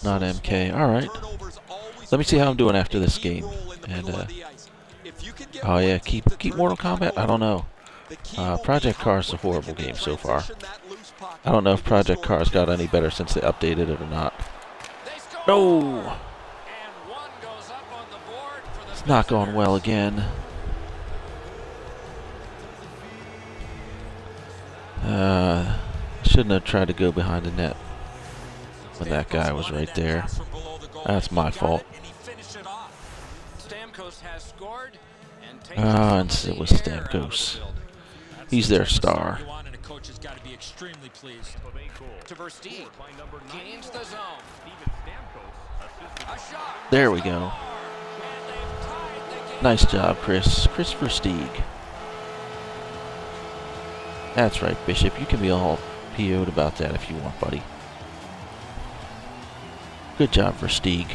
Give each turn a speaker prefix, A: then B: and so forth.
A: Not MK. All right. Let me see how I'm doing after this game. And oh yeah, keep Mortal Kombat. I don't know. Project Cars is a horrible game so far. I don't know if Project Cars got any better since they updated it or not. No! It's not going well again. Shouldn't have tried to go behind the net when that guy was right there. That's my fault. And it was Stamkos. He's their star. There we go. Nice job, Chris. Chris Versteeg. That's right, Bishop. You can be all PO'd about that if you want, buddy. Good job, Versteeg.